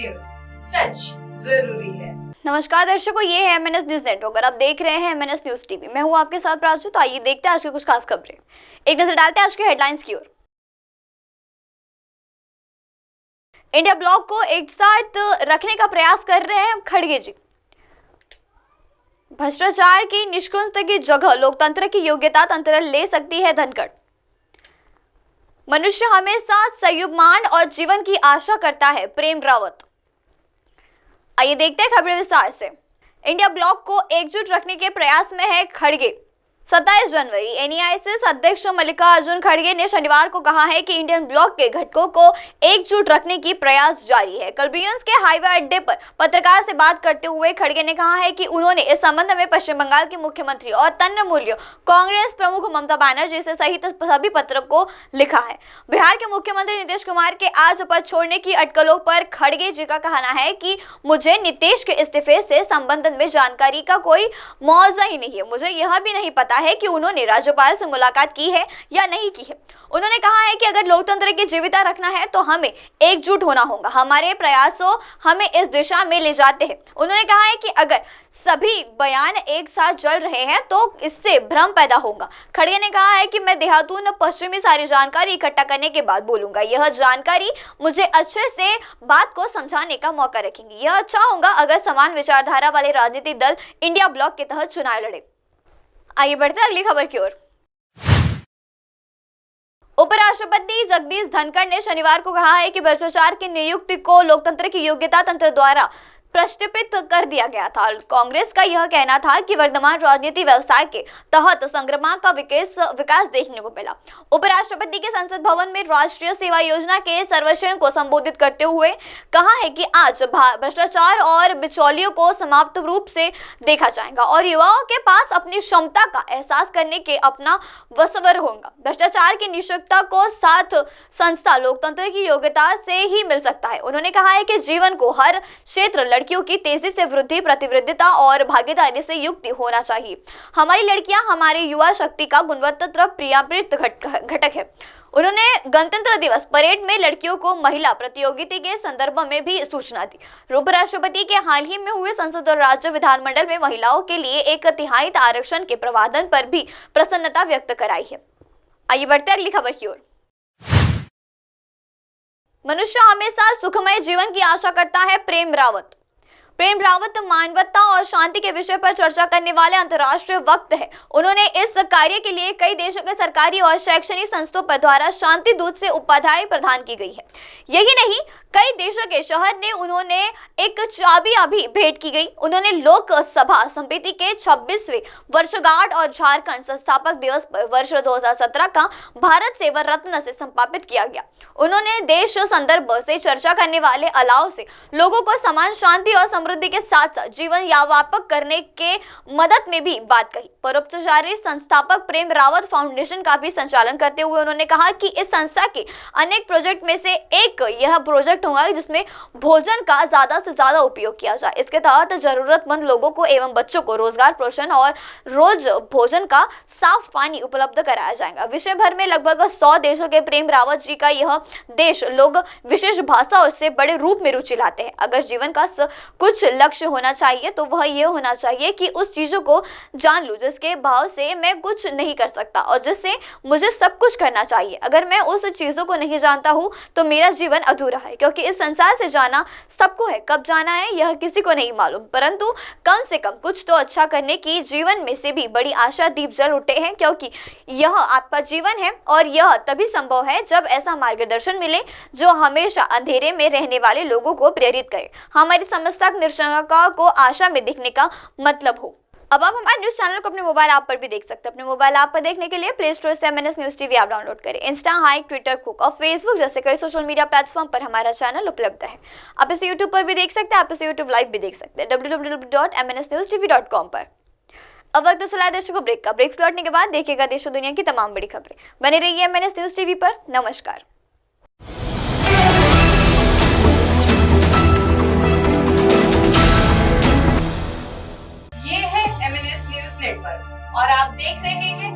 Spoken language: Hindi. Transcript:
न्यूज, सच जरूरी है। नमस्कार दर्शकों, ये है MNS न्यूज नेटवर्क और आप देख रहे हैं MNS न्यूज टीवी। मैं हूं आपके साथ प्राचू। तो आइए देखते हैं आज की कुछ खास खबरें। एक नजर डालते हैं आज के हेडलाइंस की ओर। इंडिया ब्लॉक को एक साथ रखने का प्रयास कर रहे हैं खड़गे जी। भ्रष्टाचार की निष्कुंजता की जगह लोकतंत्र की योग्यता तंत्र ले सकती है धनखड़। मनुष्य हमेशा संयुग्मान और जीवन की आशा करता है, प्रेम रावत। आइए देखते हैं खबरें विस्तार से। इंडिया ब्लॉक को एकजुट रखने के प्रयास में है खड़गे। 27 जनवरी NEISS अध्यक्ष मल्लिकार्जुन खड़गे ने शनिवार को कहा है कि इंडियन ब्लॉक के घटकों को एकजुट रखने की प्रयास जारी है। कल ब्रिलियंस के हाईवे अड्डे पर पत्रकार से बात करते हुए खड़गे ने कहा है कि उन्होंने इस संबंध में पश्चिम बंगाल के मुख्यमंत्री और तृणमूल कांग्रेस प्रमुख ममता बनर्जी से सहित सभी पत्रों को लिखा है। बिहार के मुख्यमंत्री नीतीश कुमार के आज पद छोड़ने की अटकलों पर खड़गे जी का कहना है कि मुझे नीतीश के इस्तीफे से संबंधित में जानकारी का कोई मौजा ही नहीं है। मुझे यह भी नहीं पता है कि उन्होंने राज्यपाल से मुलाकात की है या नहीं की है। उन्होंने कहा है कि अगर लोकतंत्र की जीविता रखना है तो हमें एकजुट होना होगा। हमारे प्रयासों हमें इस दिशा में ले जाते हैं। उन्होंने कहा है कि अगर सभी बयान एक साथ चल रहे हैं तो इससे भ्रम पैदा होगा। खड़गे ने कहा है कि मैं देहरादून पश्चिमी सारी जानकारी इकट्ठा करने के बाद बोलूंगा। यह जानकारी मुझे अच्छे से बात को समझाने का मौका रखेंगी। यह अच्छा होगा अगर समान विचारधारा वाले राजनीतिक दल इंडिया ब्लॉक के तहत चुनाव लड़े। आइए बढ़ते हैं अगली खबर की ओर। उपराष्ट्रपति जगदीश धनखड़ ने शनिवार को कहा है कि भ्रष्टाचार की नियुक्ति को लोकतंत्र की योग्यता तंत्र द्वारा प्रक्षेपित कर दिया गया था। कांग्रेस का यह कहना था कि वर्तमान राजनीति व्यवसाय के तहत संक्रमण का विकास देखने को मिला। उपराष्ट्रपति के संसद भवन में राष्ट्रीय सेवा योजना के सर्वेक्षण को संबोधित करते हुए कहा है कि आज भ्रष्टाचार और बिचौलियों को समाप्त रूप से देखा जाएगा और युवाओं के पास अपनी क्षमता का एहसास करने के अपना वसवर होगा। भ्रष्टाचार की निष्पक्षता को साथ संस्था लोकतंत्र की योग्यता से ही मिल सकता है। उन्होंने कहा है कि जीवन को हर क्षेत्र लड़कियों की तेजी से वृद्धि, प्रतिबद्धता और भागीदारी से युक्त होना चाहिए। हमारी लड़कियां हमारे युवा शक्ति का गुणवत्ता प्रियावृत्त घटक है। उन्होंने गणतंत्र दिवस परेड में लड़कियों को महिला प्रतियोगिता के संदर्भ में भी सूचना दी। उपराष्ट्रपति के हाल ही में हुए संसद और राज्य विधानमंडल में महिलाओं के लिए 1/3 आरक्षण के प्रावधान पर भी प्रसन्नता व्यक्त कराई है। आइए बढ़ते अगली खबर की ओर। मनुष्य हमेशा सुखमय जीवन की आशा करता है, प्रेम रावत। प्रेम रावत मानवता और शांति के विषय पर चर्चा करने वाले अंतर्राष्ट्रीय वक्ता है। उन्होंने इस कार्य के लिए कई देशों के सरकारी और शैक्षणिक संस्थाओं द्वारा शांति दूत से उपाधि प्रदान की गई है। यही नहीं, कई देशों के शहर ने उन्होंने एक चाबियां भी भेंट की गई। उन्होंने लोकसभा समिति के 26वें वर्षगांठ और झारखंड संस्थापक दिवस पर वर्ष 2017 का भारत सेवा रत्न से संपादित किया गया। उन्होंने देश संदर्भ से चर्चा करने वाले अलाव से लोगों को समान शांति और समृद्धि के साथ साथ जीवन व्यापक करने के मदद में भी बात कही। परोपचारिक संस्थापक प्रेम रावत फाउंडेशन का भी संचालन करते हुए उन्होंने कहा कि इस संस्था के अनेक प्रोजेक्ट में से एक यह प्रोजेक्ट होगा जिसमें भोजन का ज्यादा से ज्यादा उपयोग किया जाए। इसके तहत जरूरतमंद लोगों को एवं बच्चों को रोजगार, पोषण और रोज भोजन का साफ पानी उपलब्ध कराया जाएगा। विश्व भर में लगभग 100 देशों के प्रेम रावत जी का यह देश लोग विशेष भाषा से बड़े रूप में रुचि लाते हैं। अगर जीवन का कुछ लक्ष्य होना चाहिए तो वह यह होना चाहिए कि उस चीजों को जान लूं जिसके भाव से मैं कुछ नहीं कर सकता और जिससे मुझे सब कुछ करना चाहिए। अगर मैं उस चीजों को नहीं जानता हूँ तो मेरा जीवन अधूरा है, क्योंकि इस संसार से जाना सबको है, कब जाना है यह किसी को नहीं मालूम, परंतु कम से कम कुछ तो अच्छा करने की जीवन में से भी बड़ी आशा दीप जल उठे हैं, क्योंकि यह आपका जीवन है और यह तभी संभव है जब ऐसा मार्गदर्शन मिले जो हमेशा अंधेरे में रहने वाले लोगों को प्रेरित करे, हमारी समस्या निराशा को आशा में दिखने का मतलब हो। अब आप हमारे न्यूज चैनल को अपने मोबाइल ऐप पर भी देख सकते हैं। अपने मोबाइल ऐप पर देखने के लिए प्ले स्टोर से MNS news TV app download करें। इंस्टा, हाइक, ट्विटर, कुक और फेसबुक जैसे कई सोशल मीडिया प्लेटफॉर्म पर हमारा चैनल उपलब्ध है। आप इसे यूट्यूब पर भी देख सकते हैं, आप इसे यूट्यूब लाइव भी देख सकते हैं www.mnsnewstv.com पर। अब वक्त चला है दर्शकों ब्रेक का। ब्रेक लौटने के बाद देखिएगा देश और दुनिया की तमाम बड़ी खबरें। बने रहिए MNS न्यूज टीवी पर। नमस्कार। ये है MNS न्यूज नेटवर्क और आप देख रहे हैं